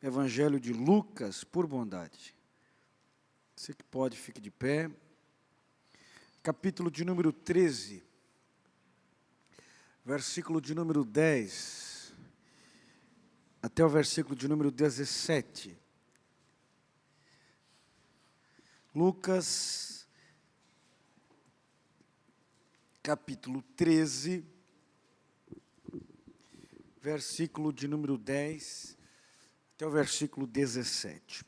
Evangelho de Lucas, por bondade. Você que pode, fique de pé. Capítulo de número 13, versículo de número 10, até o versículo de número 17. Lucas, capítulo 13, versículo de número 10, até o versículo 17.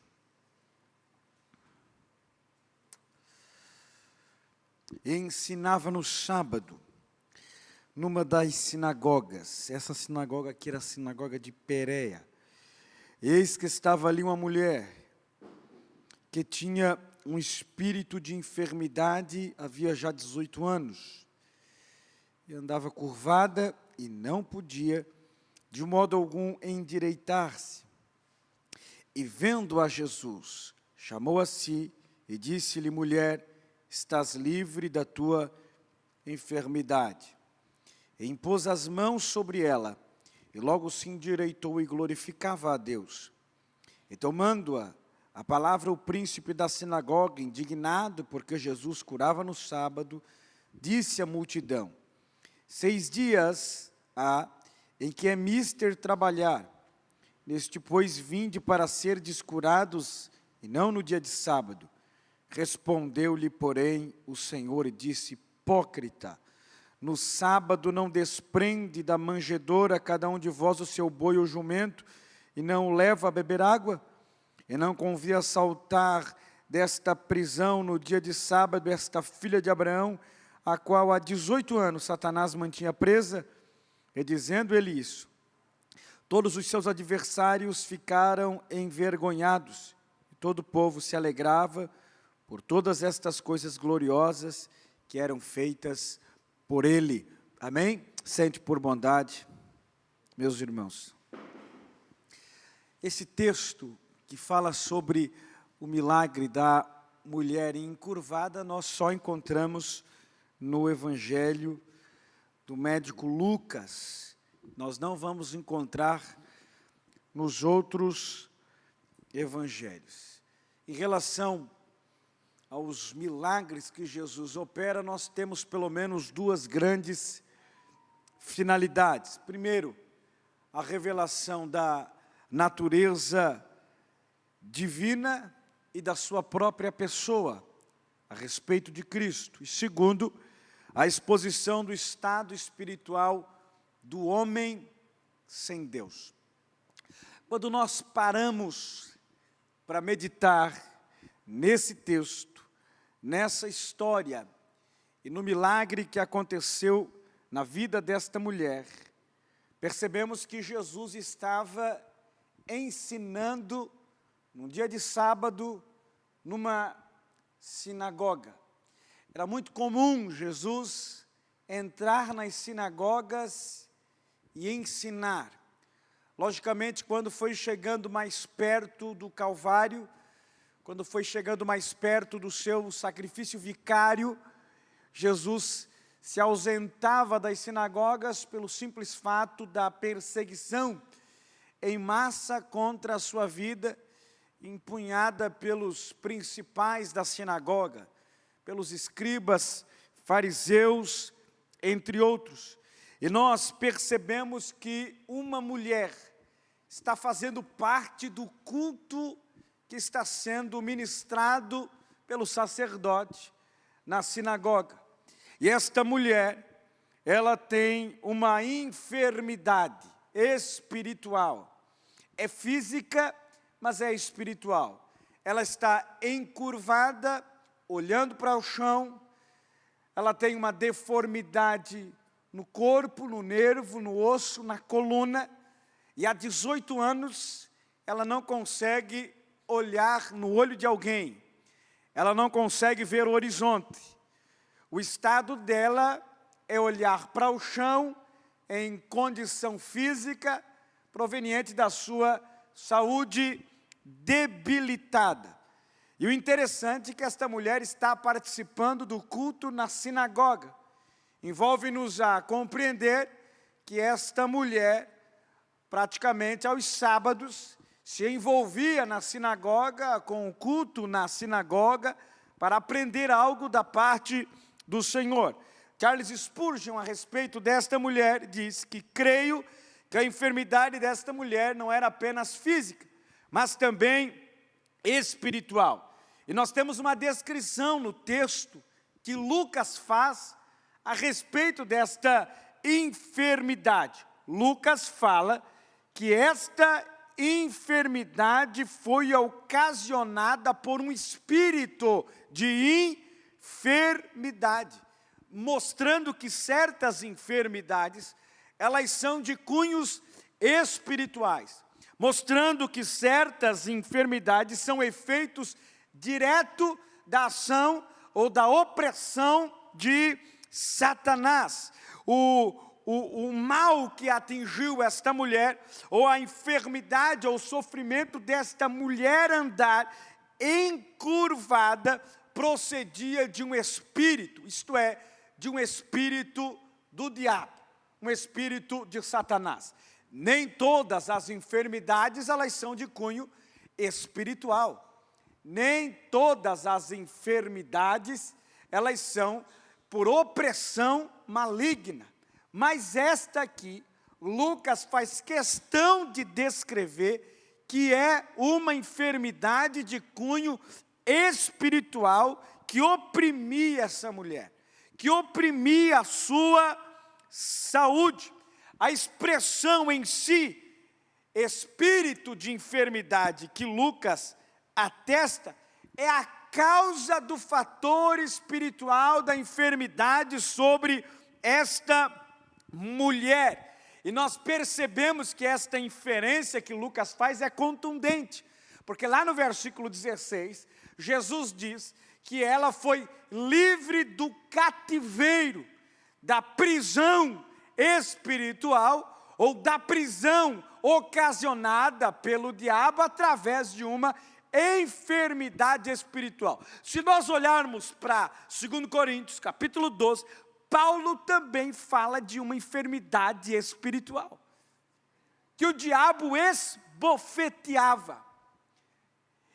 E ensinava no sábado, numa das sinagogas. Essa sinagoga aqui era a sinagoga de Pérea. Eis que estava ali uma mulher, que tinha um espírito de enfermidade, havia já 18 anos. E andava curvada e não podia, de modo algum, endireitar-se. E vendo a Jesus, chamou a si e disse-lhe: mulher, estás livre da tua enfermidade. E impôs as mãos sobre ela, e logo se endireitou e glorificava a Deus. E tomando-a a palavra, o príncipe da sinagoga, indignado porque Jesus curava no sábado, disse à multidão: 6 dias há em que é mister trabalhar. Neste, pois, vinde para serdes curados, e não no dia de sábado. Respondeu-lhe, porém, o Senhor e disse: hipócrita, no sábado não desprende da manjedoura cada um de vós o seu boi ou jumento, e não o leva a beber água? E não convia saltar desta prisão no dia de sábado esta filha de Abraão, a qual há 18 anos Satanás mantinha presa? E dizendo ele isso, todos os seus adversários ficaram envergonhados, e todo o povo se alegrava por todas estas coisas gloriosas que eram feitas por ele. Amém? Sente por bondade, meus irmãos. Esse texto que fala sobre o milagre da mulher encurvada, nós só encontramos no Evangelho do médico Lucas. Nós não vamos encontrar nos outros evangelhos. Em relação aos milagres que Jesus opera, nós temos pelo menos 2 grandes finalidades. Primeiro, a revelação da natureza divina e da sua própria pessoa, a respeito de Cristo. E segundo, a exposição do estado espiritual do homem sem Deus. Quando nós paramos para meditar nesse texto, nessa história e no milagre que aconteceu na vida desta mulher, percebemos que Jesus estava ensinando num dia de sábado numa sinagoga. Era muito comum Jesus entrar nas sinagogas e ensinar. Logicamente, quando foi chegando mais perto do Calvário, quando foi chegando mais perto do seu sacrifício vicário, Jesus se ausentava das sinagogas pelo simples fato da perseguição em massa contra a sua vida, empunhada pelos principais da sinagoga, pelos escribas, fariseus, entre outros. E nós percebemos que uma mulher está fazendo parte do culto que está sendo ministrado pelo sacerdote na sinagoga. E esta mulher, ela tem uma enfermidade espiritual. É física, mas é espiritual. Ela está encurvada, olhando para o chão. Ela tem uma deformidade no corpo, no nervo, no osso, na coluna. E há 18 anos, ela não consegue olhar no olho de alguém. Ela não consegue ver o horizonte. O estado dela é olhar para o chão em condição física proveniente da sua saúde debilitada. E o interessante é que esta mulher está participando do culto na sinagoga. Envolve-nos a compreender que esta mulher, praticamente aos sábados, se envolvia na sinagoga, com o culto na sinagoga, para aprender algo da parte do Senhor. Charles Spurgeon, a respeito desta mulher, diz que creio que a enfermidade desta mulher não era apenas física, mas também espiritual. E nós temos uma descrição no texto que Lucas faz a respeito desta enfermidade. Lucas fala que esta enfermidade foi ocasionada por um espírito de enfermidade, mostrando que certas enfermidades, elas são de cunhos espirituais, mostrando que certas enfermidades são efeitos direto da ação ou da opressão de Satanás. O mal que atingiu esta mulher, ou a enfermidade ou sofrimento desta mulher andar encurvada, procedia de um espírito, isto é, de um espírito do diabo, um espírito de Satanás. Nem todas as enfermidades, elas são de cunho espiritual. Nem todas as enfermidades, elas são por opressão maligna. Mas esta aqui, Lucas faz questão de descrever que é uma enfermidade de cunho espiritual que oprimia essa mulher, que oprimia a sua saúde. A expressão em si, espírito de enfermidade, que Lucas atesta, é a causa do fator espiritual da enfermidade sobre esta mulher. E nós percebemos que esta inferência que Lucas faz é contundente, porque lá no versículo 16, Jesus diz que ela foi livre do cativeiro, da prisão espiritual, ou da prisão ocasionada pelo diabo através de uma enfermidade espiritual. Se nós olharmos para 2 Coríntios, capítulo 12, Paulo também fala de uma enfermidade espiritual, que o diabo esbofeteava.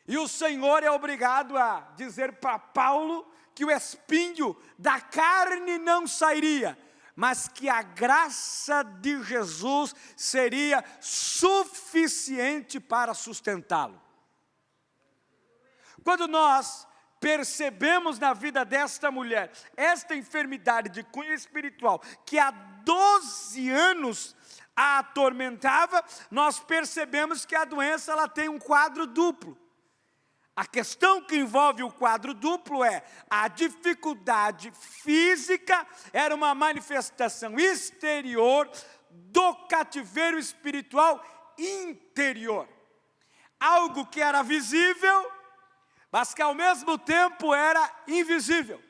E o Senhor é obrigado a dizer para Paulo que o espinho da carne não sairia, mas que a graça de Jesus seria suficiente para sustentá-lo. Quando nós percebemos na vida desta mulher, esta enfermidade de cunho espiritual, que há 12 anos a atormentava, nós percebemos que a doença ela tem um quadro duplo. A questão que envolve o quadro duplo é a dificuldade física, era uma manifestação exterior do cativeiro espiritual interior. Algo que era visível, mas que ao mesmo tempo era invisível.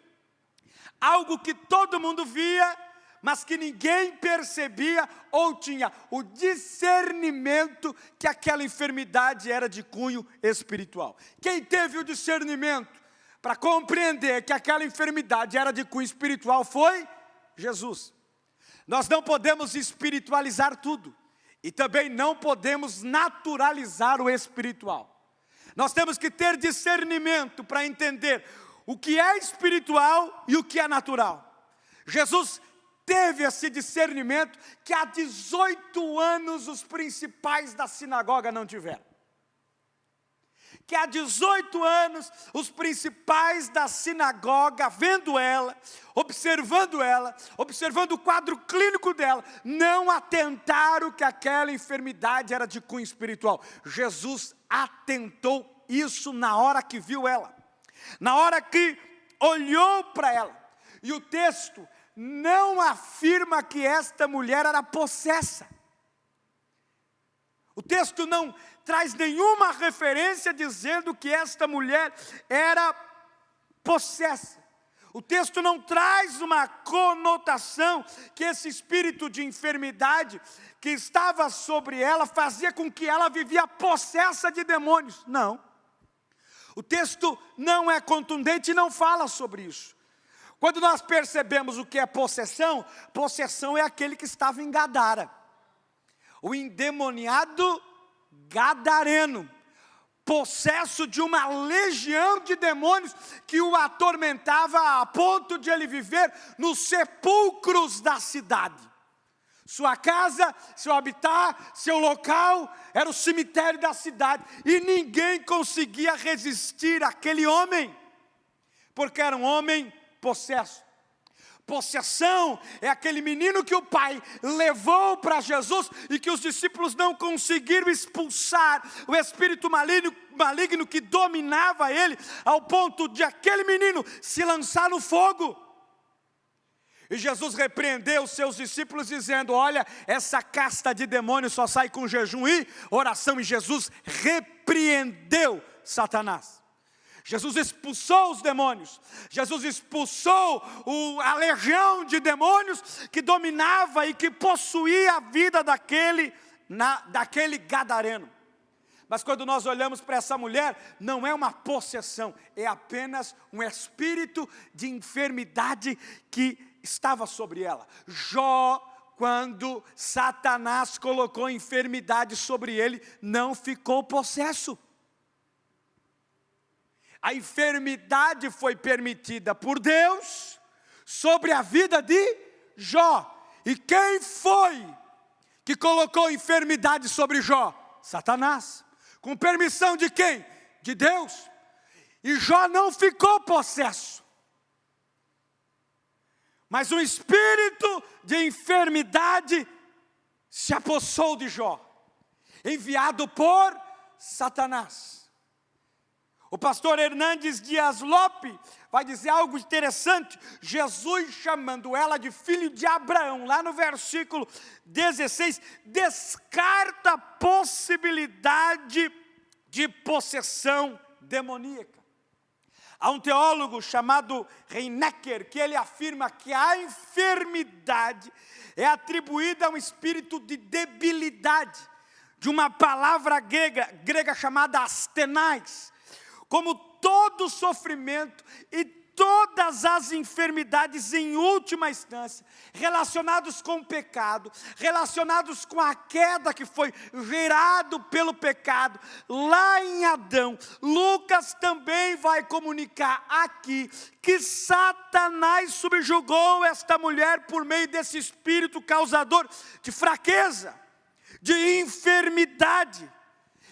Algo que todo mundo via, mas que ninguém percebia ou tinha o discernimento que aquela enfermidade era de cunho espiritual. Quem teve o discernimento para compreender que aquela enfermidade era de cunho espiritual foi Jesus. Nós não podemos espiritualizar tudo e também não podemos naturalizar o espiritual. Nós temos que ter discernimento para entender o que é espiritual e o que é natural. Jesus teve esse discernimento que há 18 anos os principais da sinagoga não tiveram. Que há 18 anos os principais da sinagoga, vendo ela, observando o quadro clínico dela, não atentaram que aquela enfermidade era de cunho espiritual. Jesus atentou isso na hora que viu ela, na hora que olhou para ela. E o texto não afirma que esta mulher era possessa. O texto não traz nenhuma referência dizendo que esta mulher era possessa. O texto não traz uma conotação que esse espírito de enfermidade que estava sobre ela fazia com que ela vivia possessa de demônios. Não. O texto não é contundente e não fala sobre isso. Quando nós percebemos o que é possessão, possessão é aquele que estava em Gadara. O endemoniado gadareno, possesso de uma legião de demônios que o atormentava a ponto de ele viver nos sepulcros da cidade. Sua casa, seu habitat, seu local era o cemitério da cidade. E ninguém conseguia resistir àquele homem, porque era um homem possesso. Possessão é aquele menino que o pai levou para Jesus e que os discípulos não conseguiram expulsar o espírito maligno que dominava ele, ao ponto de aquele menino se lançar no fogo. E Jesus repreendeu os seus discípulos dizendo: olha, essa casta de demônios só sai com jejum e oração. E Jesus repreendeu Satanás. Jesus expulsou os demônios. Jesus expulsou a legião de demônios que dominava e que possuía a vida daquele gadareno. Mas quando nós olhamos para essa mulher, não é uma possessão, é apenas um espírito de enfermidade que estava sobre ela. Jó, quando Satanás colocou enfermidade sobre ele, não ficou possesso. A enfermidade foi permitida por Deus sobre a vida de Jó. E quem foi que colocou enfermidade sobre Jó? Satanás. Com permissão de quem? De Deus. E Jó não ficou possesso. Mas um espírito de enfermidade se apossou de Jó, enviado por Satanás. O pastor Hernandes Dias Lopes vai dizer algo interessante. Jesus, chamando ela de filho de Abraão, lá no versículo 16, descarta a possibilidade de possessão demoníaca. Há um teólogo chamado Reinecker, que ele afirma que a enfermidade é atribuída a um espírito de debilidade, de uma palavra grega chamada astenais. Como todo sofrimento e todas as enfermidades, em última instância, relacionados com o pecado, relacionados com a queda que foi gerado pelo pecado, lá em Adão, Lucas também vai comunicar aqui, que Satanás subjugou esta mulher por meio desse espírito causador de fraqueza, de enfermidade,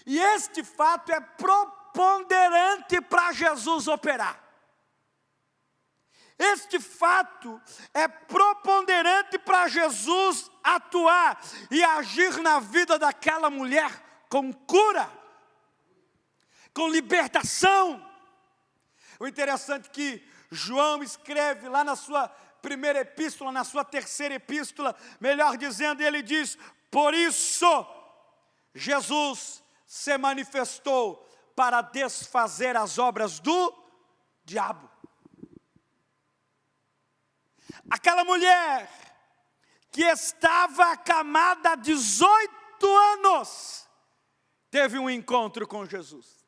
e este fato é preponderante para Jesus operar. Este fato é preponderante para Jesus atuar e agir na vida daquela mulher com cura, com libertação. O interessante é que João escreve lá na sua primeira epístola, na sua terceira epístola, melhor dizendo, ele diz: por isso Jesus se manifestou para desfazer as obras do diabo. Aquela mulher que estava acamada há 18 anos, teve um encontro com Jesus.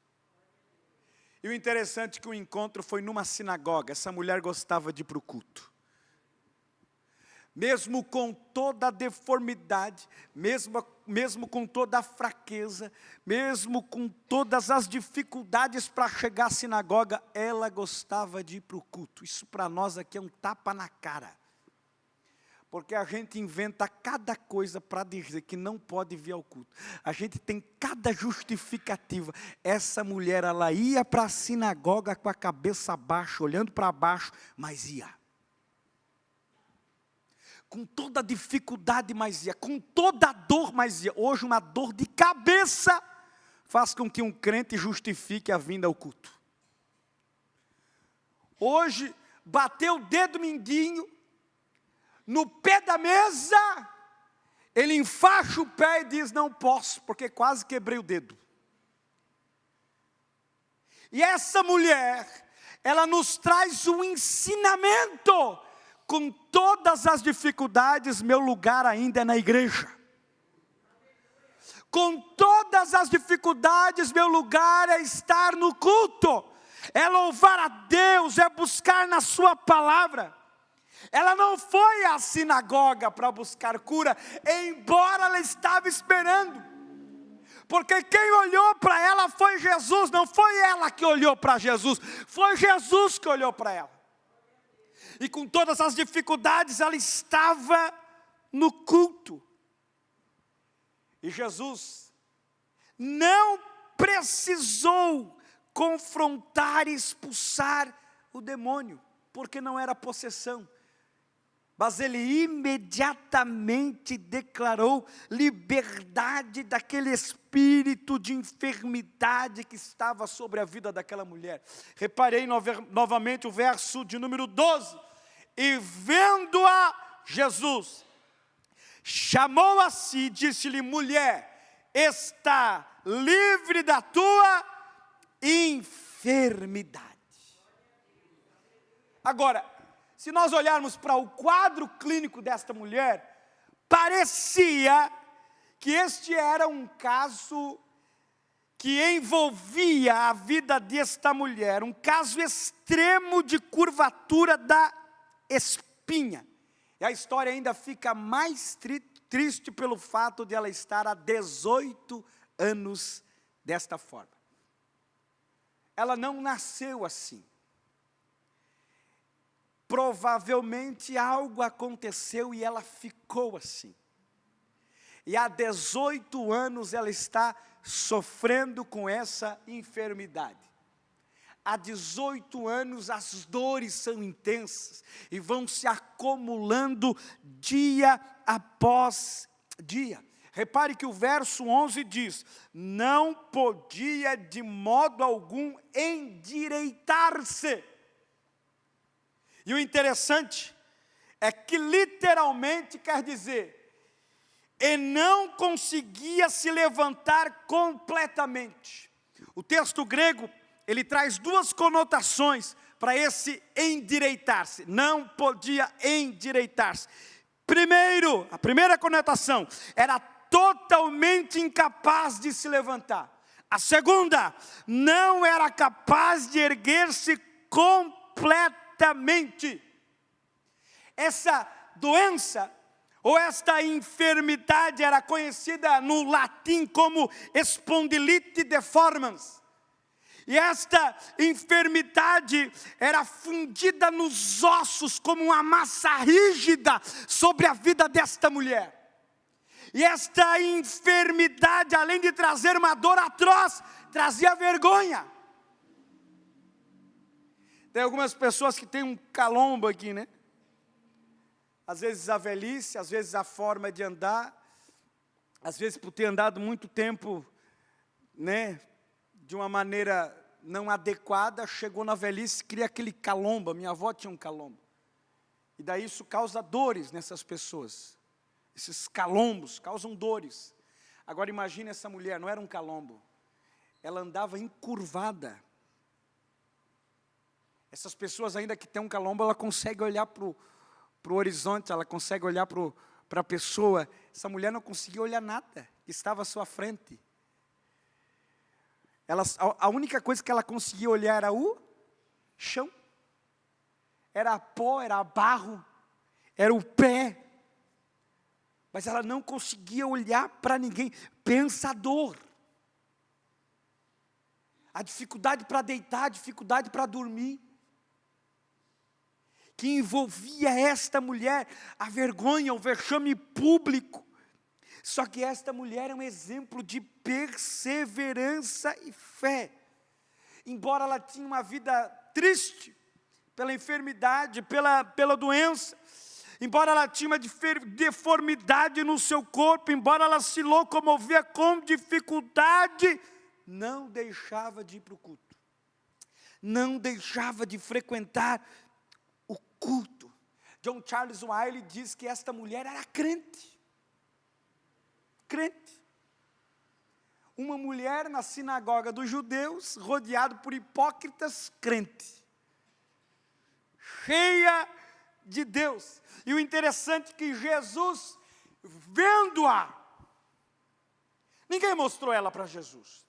E o interessante é que o encontro foi numa sinagoga. Essa mulher gostava de ir para o culto. Mesmo com toda a deformidade, mesmo com toda a fraqueza, mesmo com todas as dificuldades para chegar à sinagoga, ela gostava de ir para o culto. Isso para nós aqui é um tapa na cara. Porque a gente inventa cada coisa para dizer que não pode vir ao culto. A gente tem cada justificativa. Essa mulher, ela ia para a sinagoga com a cabeça baixa, olhando para baixo, mas ia. Com toda a dificuldade, mas ia. Com toda a dor, mas ia. Hoje uma dor de cabeça faz com que um crente justifique a vinda ao culto. Hoje, bateu o dedo mindinho no pé da mesa, ele enfaixa o pé e diz: não posso, porque quase quebrei o dedo. E essa mulher, ela nos traz um ensinamento. Com todas as dificuldades, meu lugar ainda é na igreja. Com todas as dificuldades, meu lugar é estar no culto, é louvar a Deus, é buscar na sua palavra. Ela não foi à sinagoga para buscar cura, embora ela estava esperando. Porque quem olhou para ela foi Jesus, não foi ela que olhou para Jesus, foi Jesus que olhou para ela. E com todas as dificuldades, ela estava no culto. E Jesus não precisou confrontar e expulsar o demônio, porque não era possessão. Mas ele imediatamente declarou liberdade daquele espírito de enfermidade que estava sobre a vida daquela mulher. Reparei novamente o verso de número 12. E vendo-a, Jesus chamou a si e disse-lhe: mulher, está livre da tua enfermidade. Agora, se nós olharmos para o quadro clínico desta mulher, parecia que este era um caso que envolvia a vida desta mulher, um caso extremo de curvatura da espinha. E a história ainda fica mais triste pelo fato de ela estar há 18 anos desta forma. Ela não nasceu assim. Provavelmente algo aconteceu e ela ficou assim. E há 18 anos ela está sofrendo com essa enfermidade. Há 18 anos as dores são intensas e vão se acumulando dia após dia. Repare que o verso 11 diz: não podia de modo algum endireitar-se. E o interessante é que literalmente quer dizer, e não conseguia se levantar completamente. O texto grego, ele traz duas conotações para esse endireitar-se. Não podia endireitar-se. Primeiro, a primeira conotação, era totalmente incapaz de se levantar. A segunda, não era capaz de erguer-se completamente. Essa doença, ou esta enfermidade, era conhecida no latim como espondilite deformans. E esta enfermidade era fundida nos ossos como uma massa rígida sobre a vida desta mulher. E esta enfermidade, além de trazer uma dor atroz, trazia vergonha. Tem algumas pessoas que têm um calombo aqui, né? Às vezes a velhice, às vezes a forma de andar, às vezes por ter andado muito tempo, né, de uma maneira não adequada, chegou na velhice, cria aquele calombo. Minha avó tinha um calombo. E daí isso causa dores nessas pessoas. Esses calombos causam dores. Agora imagine essa mulher, não era um calombo. Ela andava encurvada. Essas pessoas ainda que têm um calombo, ela consegue olhar para o horizonte, ela consegue olhar para a pessoa. Essa mulher não conseguia olhar nada que estava à sua frente. A única coisa que ela conseguia olhar era o chão. Era pó, era barro, era o pé. Mas ela não conseguia olhar para ninguém. Pensa a dor. A dificuldade para deitar, a dificuldade para dormir. Que envolvia esta mulher, a vergonha, o vexame público. Só que esta mulher é um exemplo de perseverança e fé. Embora ela tinha uma vida triste, pela enfermidade, pela doença, embora ela tinha uma deformidade no seu corpo, embora ela se locomovia com dificuldade, não deixava de ir para o culto. Não deixava de frequentar o culto. John Charles Wiley diz que esta mulher era crente. Crente. Uma mulher na sinagoga dos judeus, rodeada por hipócritas, crente. Cheia de Deus. E o interessante é que Jesus, vendo-a, ninguém mostrou ela para Jesus.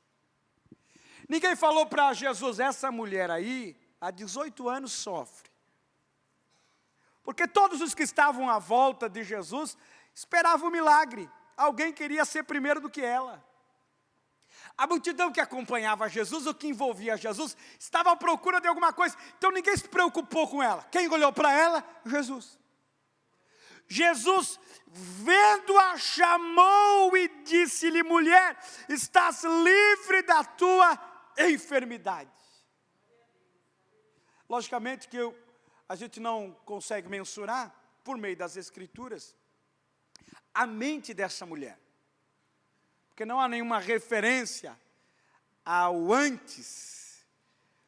Ninguém falou para Jesus: essa mulher aí, há 18 anos sofre. Porque todos os que estavam à volta de Jesus esperavam o milagre. Alguém queria ser primeiro do que ela. A multidão que acompanhava Jesus, ou que envolvia Jesus, estava à procura de alguma coisa. Então ninguém se preocupou com ela. Quem olhou para ela? Jesus. Jesus, vendo-a, chamou e disse-lhe: mulher, estás livre da tua enfermidade. Logicamente que a gente não consegue mensurar, por meio das Escrituras, a mente dessa mulher. Porque não há nenhuma referência ao antes,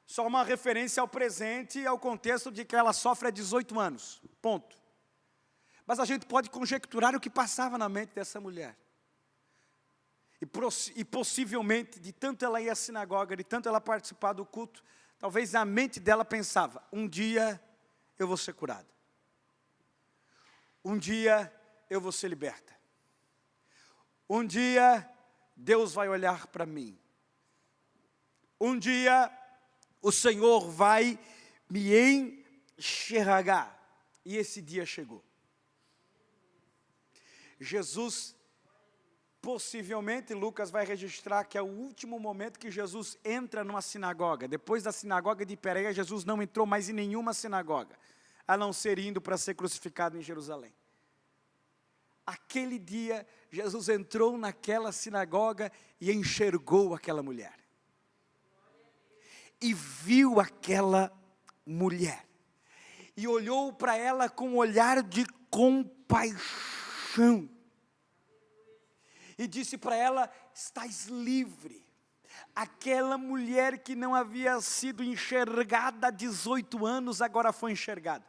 só uma referência ao presente e ao contexto de que ela sofre há 18 anos, ponto. Mas a gente pode conjecturar o que passava na mente dessa mulher. E possivelmente, de tanto ela ir à sinagoga, de tanto ela participar do culto, talvez a mente dela pensava: um dia eu vou ser curada. Um dia eu vou ser liberta. Um dia Deus vai olhar para mim. Um dia o Senhor vai me enxergar. E esse dia chegou. Jesus, possivelmente, Lucas vai registrar que é o último momento que Jesus entra numa sinagoga. Depois da sinagoga de Pérea, Jesus não entrou mais em nenhuma sinagoga, a não ser indo para ser crucificado em Jerusalém. Aquele dia, Jesus entrou naquela sinagoga e enxergou aquela mulher. E viu aquela mulher. E olhou para ela com um olhar de compaixão. E disse para ela: estás livre. Aquela mulher que não havia sido enxergada há 18 anos, agora foi enxergada.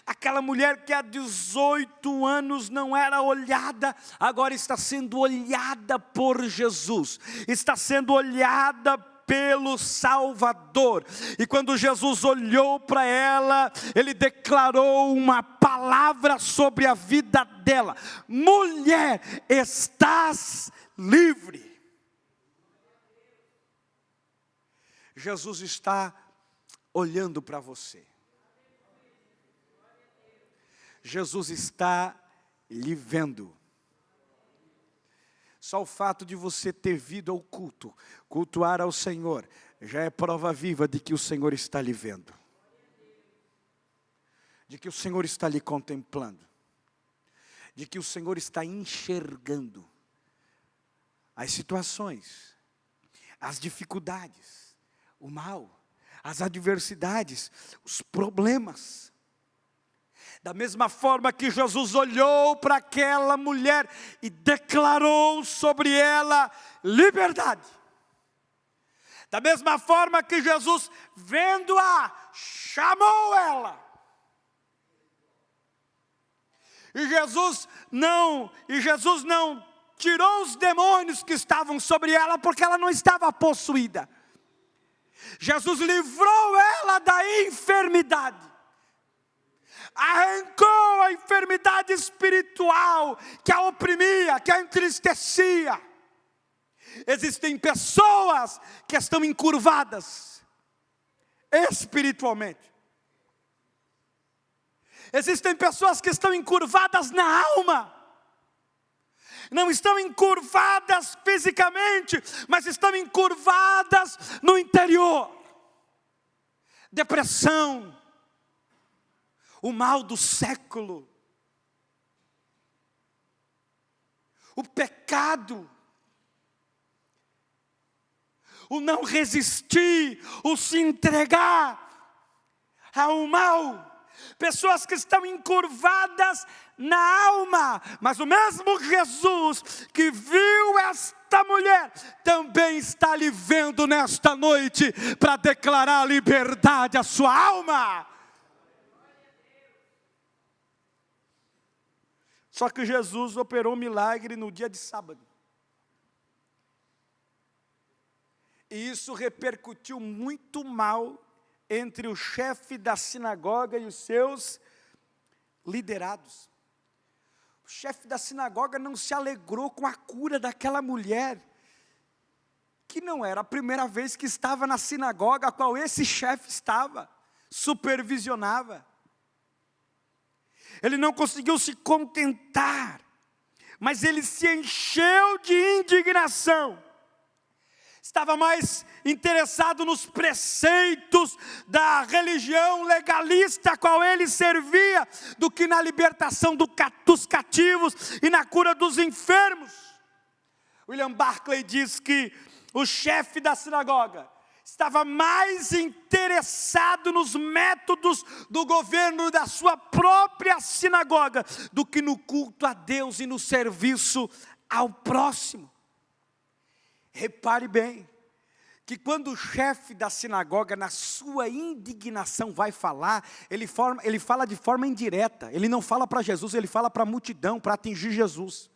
Aquela mulher que há 18 anos não era olhada, agora está sendo olhada por Jesus, está sendo olhada pelo Salvador. E quando Jesus olhou para ela, Ele declarou uma palavra sobre a vida dela: mulher, estás livre. Jesus está olhando para você. Jesus está lhe vendo. Só o fato de você ter vindo ao culto, cultuar ao Senhor, já é prova viva de que o Senhor está lhe vendo. De que o Senhor está lhe contemplando. De que o Senhor está enxergando as situações, as dificuldades, o mal, as adversidades, os problemas. Da mesma forma que Jesus olhou para aquela mulher e declarou sobre ela liberdade. Da mesma forma que Jesus, vendo-a, chamou ela. E Jesus não tirou os demônios que estavam sobre ela, porque ela não estava possuída. Jesus livrou ela da enfermidade. Arrancou a enfermidade espiritual que a oprimia, que a entristecia. Existem pessoas que estão encurvadas espiritualmente. Existem pessoas que estão encurvadas na alma. Não estão encurvadas fisicamente, mas estão encurvadas no interior. Depressão. O mal do século, o pecado, o não resistir, o se entregar ao mal. Pessoas que estão encurvadas na alma, mas o mesmo Jesus que viu esta mulher, também está lhe vendo nesta noite, para declarar liberdade à sua alma. Só que Jesus operou um milagre no dia de sábado. E isso repercutiu muito mal entre o chefe da sinagoga e os seus liderados. O chefe da sinagoga não se alegrou com a cura daquela mulher, que não era a primeira vez que estava na sinagoga a qual esse chefe estava, supervisionava. Ele não conseguiu se contentar, mas ele se encheu de indignação. estava mais interessado nos preceitos da religião legalista a qual ele servia, do que na libertação dos cativos e na cura dos enfermos. William Barclay diz que o chefe da sinagoga estava mais interessado nos métodos do governo da sua própria sinagoga do que no culto a Deus e no serviço ao próximo. Repare bem, que quando o chefe da sinagoga, na sua indignação, vai falar, ele fala de forma indireta. Ele não fala para Jesus, ele fala para a multidão, para atingir Jesus.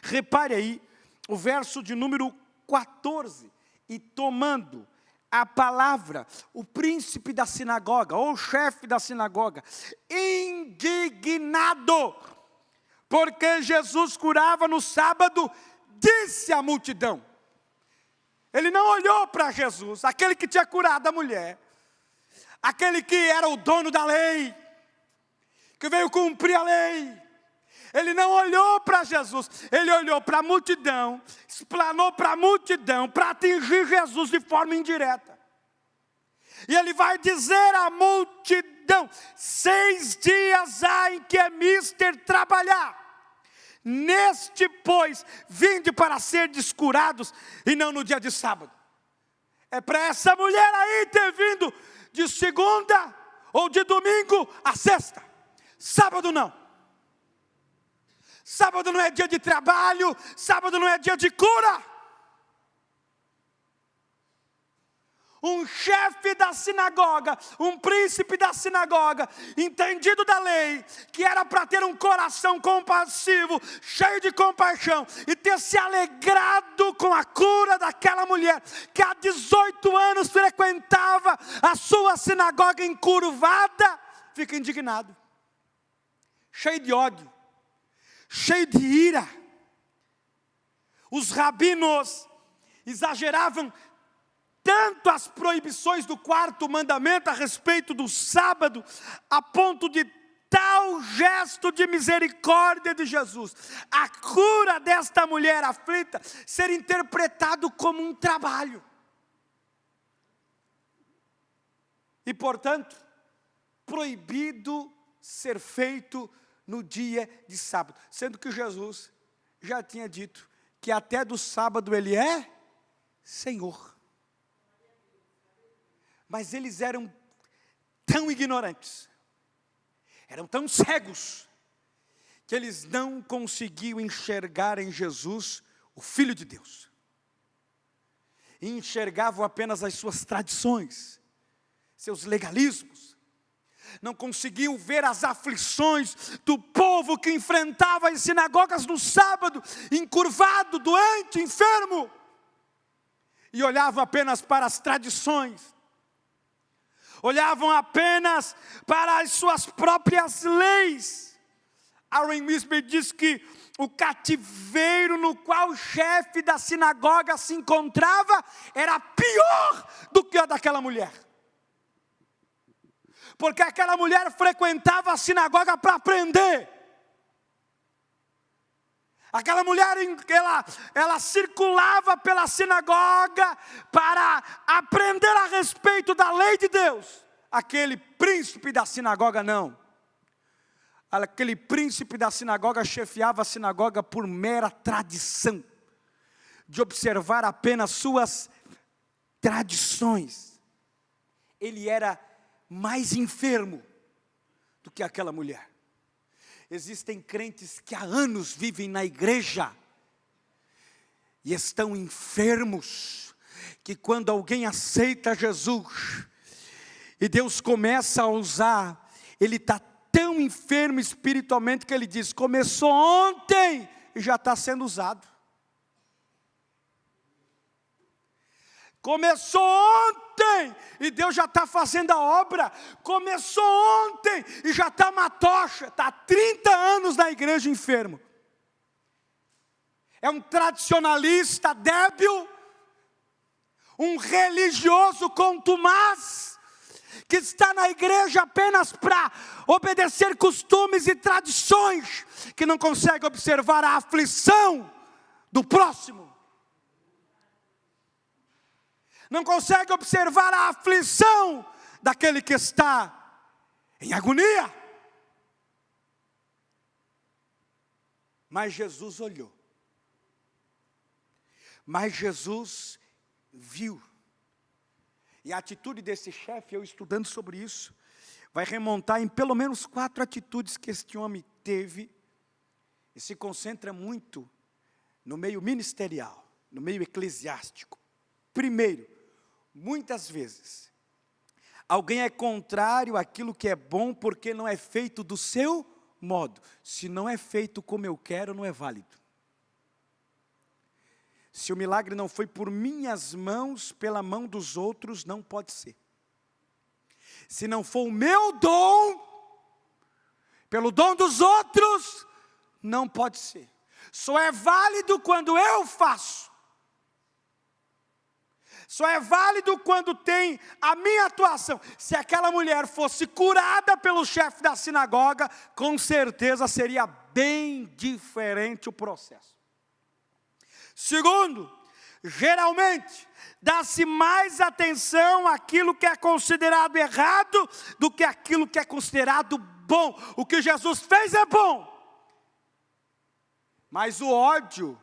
Repare aí, o verso de número 14. E tomando a palavra, o príncipe da sinagoga, ou o chefe da sinagoga, indignado, porque Jesus curava no sábado, disse à multidão. Ele não olhou para Jesus, aquele que tinha curado a mulher, aquele que era o dono da lei, que veio cumprir a lei. Ele não olhou para Jesus, ele olhou para a multidão, explanou para a multidão, para atingir Jesus de forma indireta. E ele vai dizer à multidão: 6 dias há em que é mister trabalhar. Neste, pois, vinde para ser descurados, e não no dia de sábado. É para essa mulher aí ter vindo de segunda ou de domingo a sexta. Sábado não. Sábado não é dia de trabalho, sábado não é dia de cura. Um chefe da sinagoga, um príncipe da sinagoga, entendido da lei, que era para ter um coração compassivo, cheio de compaixão, e ter se alegrado com a cura daquela mulher, que há 18 anos frequentava a sua sinagoga encurvada, fica indignado, cheio de ódio, cheio de ira. Os rabinos exageravam tanto as proibições do 4º mandamento a respeito do sábado, a ponto de tal gesto de misericórdia de Jesus, a cura desta mulher aflita, ser interpretado como um trabalho. E portanto, proibido ser feito no dia de sábado, sendo que Jesus já tinha dito que até do sábado ele é Senhor. Mas eles eram tão ignorantes, eram tão cegos, que eles não conseguiam enxergar em Jesus o Filho de Deus. E enxergavam apenas as suas tradições, seus legalismos. Não conseguiam ver as aflições do povo que enfrentava as sinagogas no sábado, encurvado, doente, enfermo. E olhavam apenas para as tradições. Olhavam apenas para as suas próprias leis. Warren Wiersbe diz que o cativeiro no qual o chefe da sinagoga se encontrava era pior do que a daquela mulher. Porque aquela mulher frequentava a sinagoga para aprender. Aquela mulher, ela circulava pela sinagoga para aprender a respeito da lei de Deus. Aquele príncipe da sinagoga não. Aquele príncipe da sinagoga chefiava a sinagoga por mera tradição, de observar apenas suas tradições. Ele era mais enfermo do que aquela mulher. Existem crentes que há anos vivem na igreja e estão enfermos, que quando alguém aceita Jesus e Deus começa a usar, ele está tão enfermo espiritualmente que ele diz: começou ontem e já está sendo usado. Começou ontem e Deus já está fazendo a obra. Começou ontem e já está uma tocha. Está há 30 anos na igreja enfermo. É um tradicionalista débil, um religioso contumaz, que está na igreja apenas para obedecer costumes e tradições, que não consegue observar a aflição do próximo. não consegue observar a aflição daquele que está em agonia. Mas Jesus olhou. Mas Jesus viu. E a atitude desse chefe, eu estudando sobre isso, vai remontar em pelo menos 4 atitudes que este homem teve, e se concentra muito no meio ministerial, no meio eclesiástico. Primeiro, muitas vezes, alguém é contrário àquilo que é bom porque não é feito do seu modo. Se não é feito como eu quero, não é válido. Se o milagre não foi por minhas mãos, pela mão dos outros, não pode ser. Se não for o meu dom, pelo dom dos outros, não pode ser. Só é válido quando eu faço. Só é válido quando tem a minha atuação. Se aquela mulher fosse curada pelo chefe da sinagoga, com certeza seria bem diferente o processo. Segundo, geralmente, dá-se mais atenção àquilo que é considerado errado do que àquilo que é considerado bom. O que Jesus fez é bom. Mas o ódio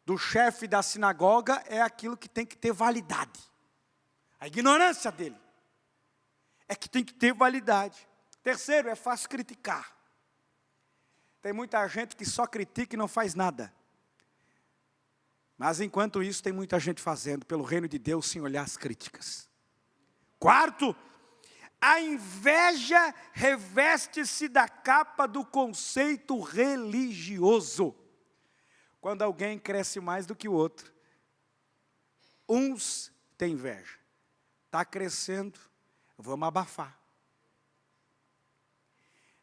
do chefe da sinagoga é aquilo que tem que ter validade. A ignorância dele é que tem que ter validade. Terceiro, é fácil criticar. Tem muita gente que só critica e não faz nada. Mas enquanto isso, tem muita gente fazendo pelo reino de Deus sem olhar as críticas. Quarto, a inveja reveste-se da capa do conceito religioso. Quando alguém cresce mais do que o outro, uns têm inveja. Está crescendo, vamos abafar.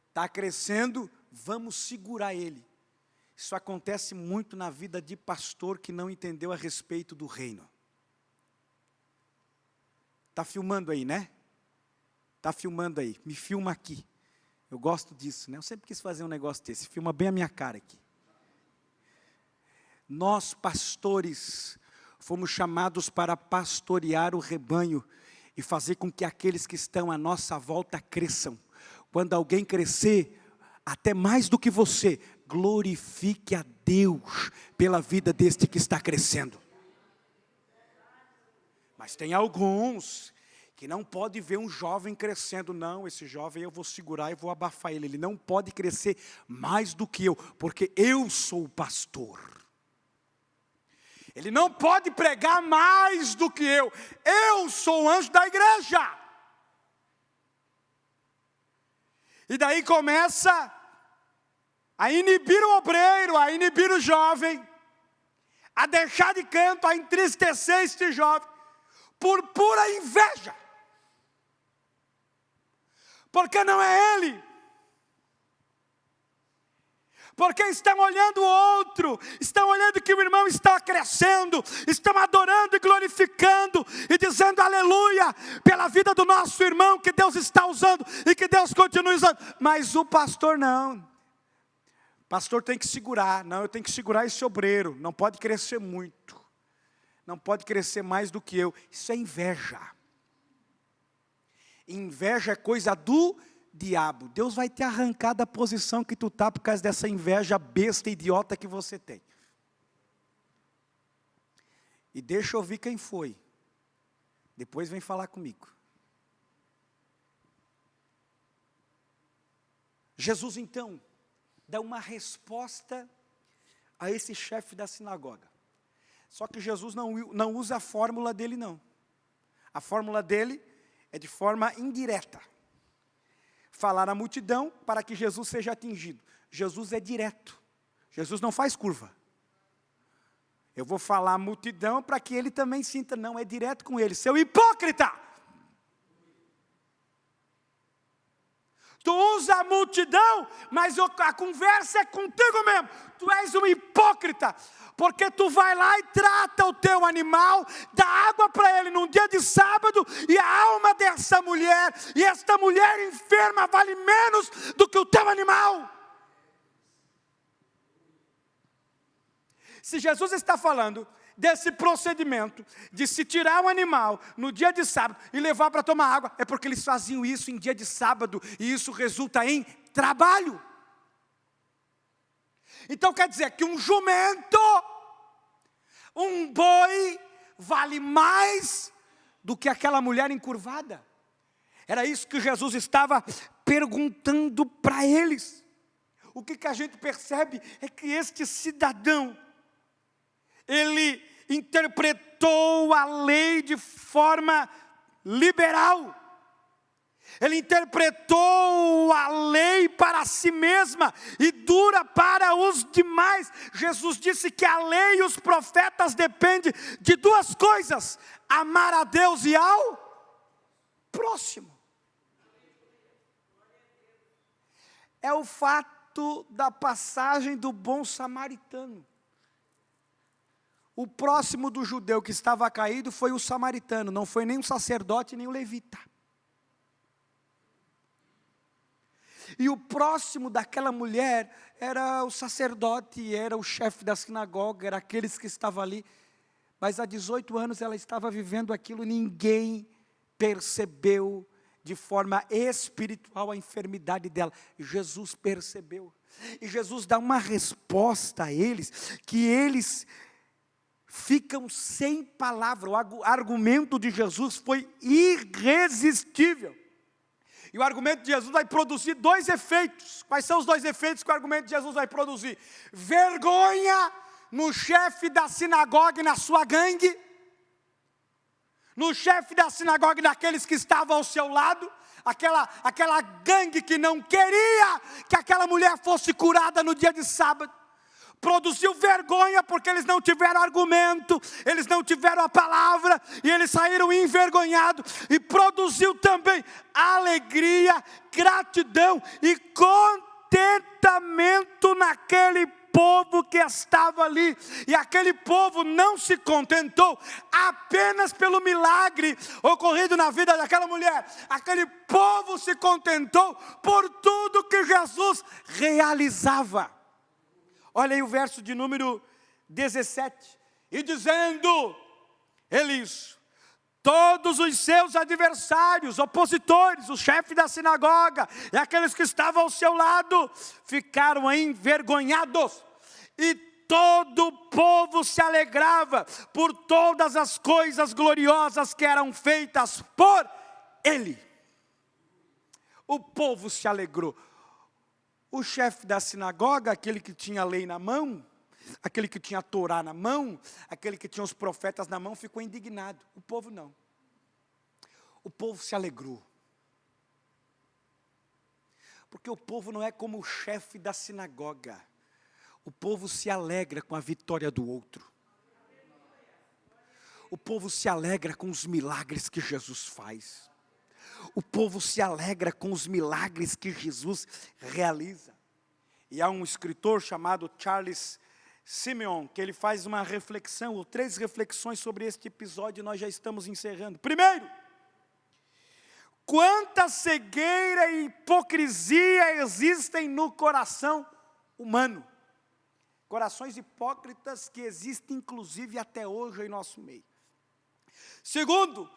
Está crescendo, vamos segurar ele. Isso acontece muito na vida de pastor que não entendeu a respeito do reino. Está filmando aí, né? Está filmando aí, me filma aqui. Eu gosto disso, né? Eu sempre quis fazer um negócio desse, filma bem a minha cara aqui. Nós, pastores, fomos chamados para pastorear o rebanho e fazer com que aqueles que estão à nossa volta cresçam. Quando alguém crescer, até mais do que você, glorifique a Deus pela vida deste que está crescendo. Mas tem alguns que não pode ver um jovem crescendo. Não, esse jovem eu vou segurar e vou abafar ele. Ele não pode crescer mais do que eu, porque eu sou o pastor. Ele não pode pregar mais do que eu. Eu sou o anjo da igreja. E daí começa a inibir o obreiro, a inibir o jovem, a deixar de canto, a entristecer este jovem, por pura inveja. Porque não é ele. Porque estão olhando o outro, estão olhando que o irmão está crescendo, estão adorando e glorificando, e dizendo aleluia, pela vida do nosso irmão que Deus está usando, e que Deus continue usando. Mas o pastor não. O pastor tem que segurar, não, eu tenho que segurar esse obreiro, não pode crescer muito, não pode crescer mais do que eu. Isso é inveja. Inveja é coisa do diabo. Deus vai te arrancar da posição que tu está por causa dessa inveja besta e idiota que você tem. E deixa eu ouvir quem foi. Depois vem falar comigo. Jesus então dá uma resposta a esse chefe da sinagoga. Só que Jesus não usa a fórmula dele não. A fórmula dele é de forma indireta. Falar à multidão para que Jesus seja atingido. Jesus é direto. Jesus não faz curva. Eu vou falar à multidão para que ele também sinta. Não, é direto com ele. Seu hipócrita! Tu usa a multidão, mas a conversa é contigo mesmo. Tu és um hipócrita, porque tu vai lá e trata o teu animal, dá água para ele num dia de sábado, e a alma dessa mulher, e esta mulher enferma vale menos do que o teu animal. Se Jesus está falando desse procedimento de se tirar um animal no dia de sábado e levar para tomar água, é porque eles faziam isso em dia de sábado, e isso resulta em trabalho. Então quer dizer que um jumento, um boi, vale mais do que aquela mulher encurvada. Era isso que Jesus estava perguntando para eles. O que a gente percebe é que este cidadão, ele interpretou a lei de forma liberal. Ele interpretou a lei para si mesma e dura para os demais. Jesus disse que a lei e os profetas dependem de duas coisas: amar a Deus e ao próximo. É o fato da passagem do bom samaritano. O próximo do judeu que estava caído foi o samaritano, não foi nem o sacerdote nem o levita. E o próximo daquela mulher era o sacerdote, era o chefe da sinagoga, era aqueles que estavam ali. Mas há 18 anos ela estava vivendo aquilo, ninguém percebeu de forma espiritual a enfermidade dela. Jesus percebeu. E Jesus dá uma resposta a eles, que eles ficam sem palavra. O argumento de Jesus foi irresistível. E o argumento de Jesus vai produzir dois efeitos. Quais são os dois efeitos que o argumento de Jesus vai produzir? Vergonha no chefe da sinagoga e na sua gangue. No chefe da sinagoga e daqueles que estavam ao seu lado. Aquela gangue que não queria que aquela mulher fosse curada no dia de sábado. Produziu vergonha porque eles não tiveram argumento, eles não tiveram a palavra, e eles saíram envergonhados. E produziu também alegria, gratidão e contentamento naquele povo que estava ali. E aquele povo não se contentou apenas pelo milagre ocorrido na vida daquela mulher. Aquele povo se contentou por tudo que Jesus realizava. Olha aí o verso de número 17. E dizendo, eles, todos os seus adversários, opositores, o chefe da sinagoga e aqueles que estavam ao seu lado, ficaram envergonhados. E todo o povo se alegrava por todas as coisas gloriosas que eram feitas por ele. O povo se alegrou. O chefe da sinagoga, aquele que tinha a lei na mão, aquele que tinha a Torá na mão, aquele que tinha os profetas na mão, ficou indignado. O povo não. O povo se alegrou. Porque o povo não é como o chefe da sinagoga. O povo se alegra com a vitória do outro. O povo se alegra com os milagres que Jesus faz. O povo se alegra com os milagres que Jesus realiza. E há um escritor chamado Charles Simeon, que ele faz uma reflexão, ou 3 reflexões sobre este episódio, e nós já estamos encerrando. Primeiro, quanta cegueira e hipocrisia existem no coração humano. Corações hipócritas que existem inclusive até hoje em nosso meio. Segundo,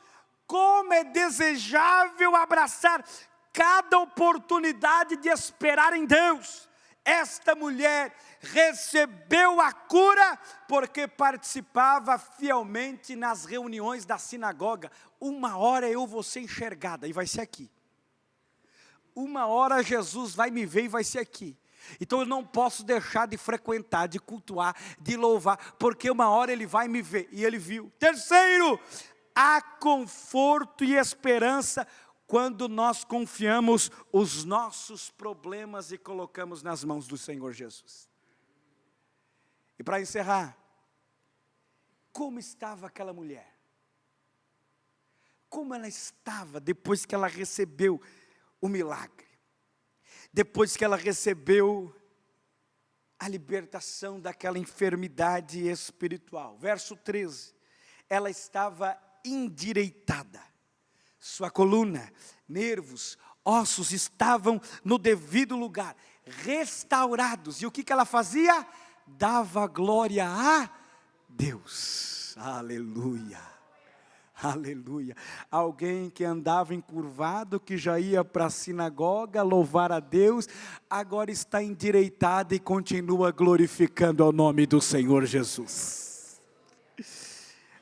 como é desejável abraçar cada oportunidade de esperar em Deus. Esta mulher recebeu a cura porque participava fielmente nas reuniões da sinagoga. Uma hora eu vou ser enxergada e vai ser aqui. Uma hora Jesus vai me ver e vai ser aqui. Então eu não posso deixar de frequentar, de cultuar, de louvar, porque uma hora ele vai me ver, e ele viu. Terceiro, há conforto e esperança quando nós confiamos os nossos problemas e colocamos nas mãos do Senhor Jesus. E para encerrar, como estava aquela mulher? Como ela estava depois que ela recebeu o milagre? Depois que ela recebeu a libertação daquela enfermidade espiritual. Verso 13, ela estava endireitada, sua coluna, nervos, ossos estavam no devido lugar, restaurados. E o que ela fazia? Dava glória a Deus. Aleluia. Aleluia. Alguém que andava encurvado, que já ia para a sinagoga louvar a Deus, agora está endireitado e continua glorificando ao nome do Senhor Jesus.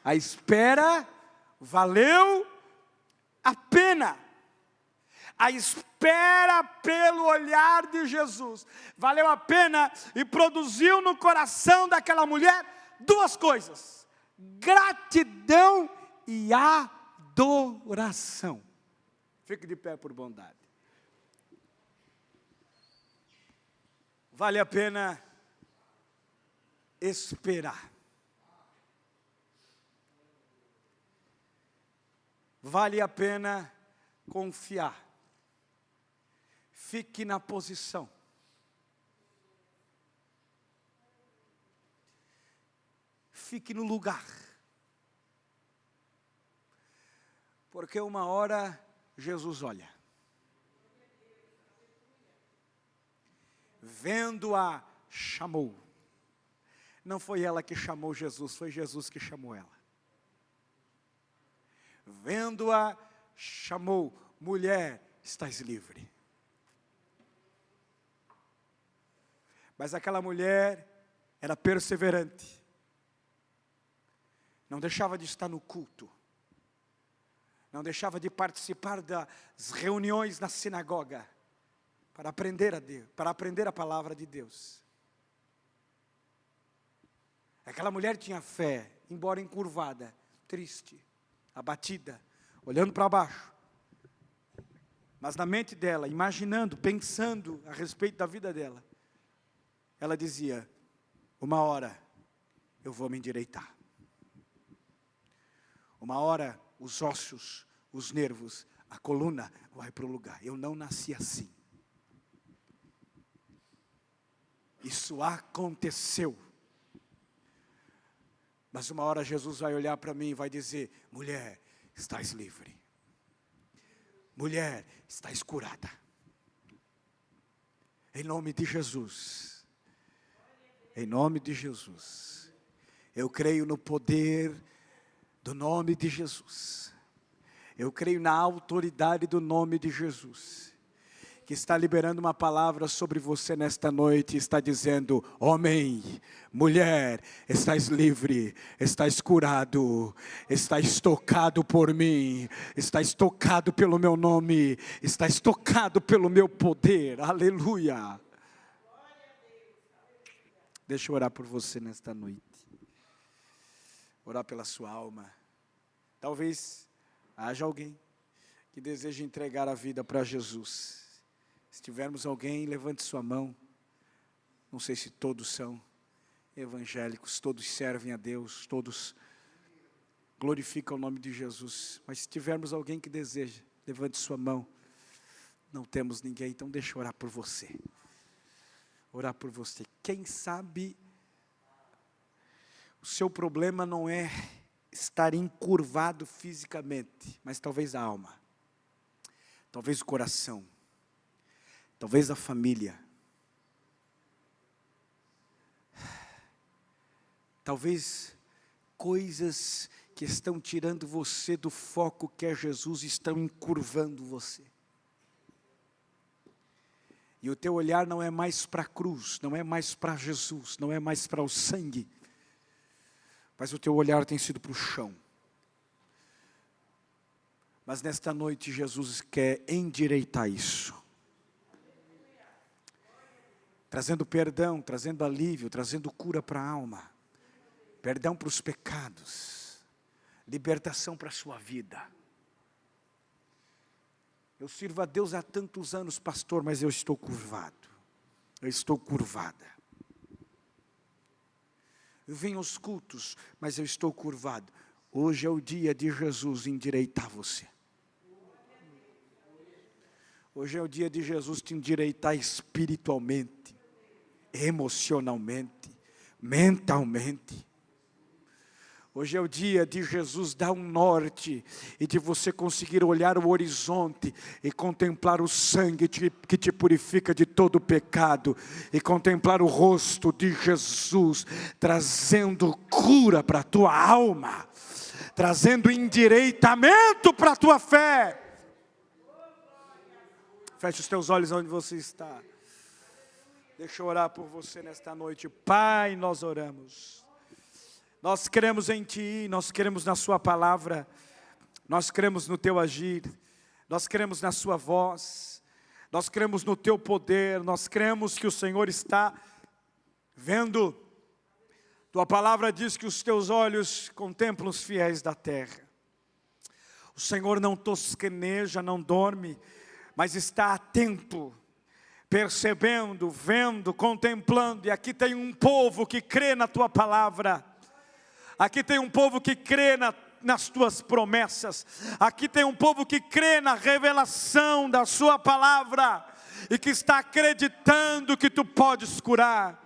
A espera valeu a pena. A espera pelo olhar de Jesus valeu a pena e produziu no coração daquela mulher duas coisas: gratidão e adoração. Fique de pé por bondade. Vale a pena esperar. Vale a pena confiar. Fique na posição. Fique no lugar. Porque uma hora Jesus olha. Vendo-a, chamou. Não foi ela que chamou Jesus, foi Jesus que chamou ela. Vendo-a, chamou. Mulher, estás livre. Mas aquela mulher era perseverante. Não deixava de estar no culto. Não deixava de participar das reuniões na sinagoga para aprender a Deus, para aprender a palavra de Deus. Aquela mulher tinha fé, embora encurvada, triste, abatida, olhando para baixo. Mas na mente dela, imaginando, pensando a respeito da vida dela, ela dizia: uma hora eu vou me endireitar. Uma hora os ossos, os nervos, a coluna vai para o lugar. Eu não nasci assim. Isso aconteceu. Mas uma hora Jesus vai olhar para mim e vai dizer: mulher, estás livre. Mulher, estás curada. Em nome de Jesus. Em nome de Jesus. Eu creio no poder do nome de Jesus. Eu creio na autoridade do nome de Jesus, que está liberando uma palavra sobre você nesta noite, está dizendo: homem, mulher, estás livre, estás curado, estás tocado por mim, estás tocado pelo meu nome, estás tocado pelo meu poder. Aleluia. Deixa eu orar por você nesta noite. Orar pela sua alma. Talvez haja alguém que deseja entregar a vida para Jesus. Se tivermos alguém, levante sua mão. Não sei se todos são evangélicos, todos servem a Deus, todos glorificam o nome de Jesus. Mas se tivermos alguém que deseja, levante sua mão. Não temos ninguém, então deixa eu orar por você. Orar por você. Quem sabe o seu problema não é estar encurvado fisicamente, mas talvez a alma, talvez o coração, talvez a família, talvez coisas que estão tirando você do foco que é Jesus, estão encurvando você. E o teu olhar não é mais para a cruz, não é mais para Jesus, não é mais para o sangue, mas o teu olhar tem sido para o chão. Mas nesta noite Jesus quer endireitar isso. Trazendo perdão, trazendo alívio, trazendo cura para a alma. Perdão para os pecados. Libertação para a sua vida. Eu sirvo a Deus há tantos anos, pastor, mas eu estou curvado. Eu estou curvada. Eu venho aos cultos, mas eu estou curvado. Hoje é o dia de Jesus endireitar você. Hoje é o dia de Jesus te endireitar espiritualmente, emocionalmente, mentalmente. Hoje é o dia de Jesus dar um norte e de você conseguir olhar o horizonte e contemplar o sangue que te purifica de todo pecado e contemplar o rosto de Jesus trazendo cura para a tua alma, trazendo endireitamento para a tua fé. Feche os teus olhos onde você está. Deixa eu orar por você nesta noite. Pai, nós oramos. Nós cremos em Ti, nós cremos na Sua palavra, nós cremos no Teu agir, nós cremos na Sua voz, nós cremos no Teu poder, nós cremos que o Senhor está vendo. Tua palavra diz que os Teus olhos contemplam os fiéis da terra. O Senhor não tosqueneja, não dorme, mas está atento, percebendo, vendo, contemplando. E aqui tem um povo que crê na Tua palavra. Aqui tem um povo que crê nas Tuas promessas. Aqui tem um povo que crê na revelação da Sua palavra. E que está acreditando que Tu podes curar.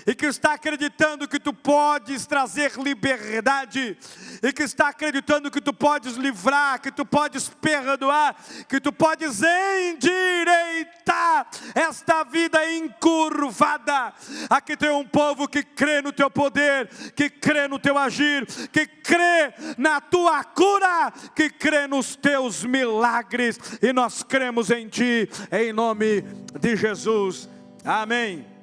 E que está acreditando que Tu podes trazer liberdade. E que está acreditando que Tu podes livrar, que Tu podes perdoar, que Tu podes endireitar esta vida encurvada. Aqui tem um povo que crê no Teu poder, que crê no Teu agir, que crê na Tua cura, que crê nos Teus milagres. E nós cremos em Ti, em nome de Jesus. Amém.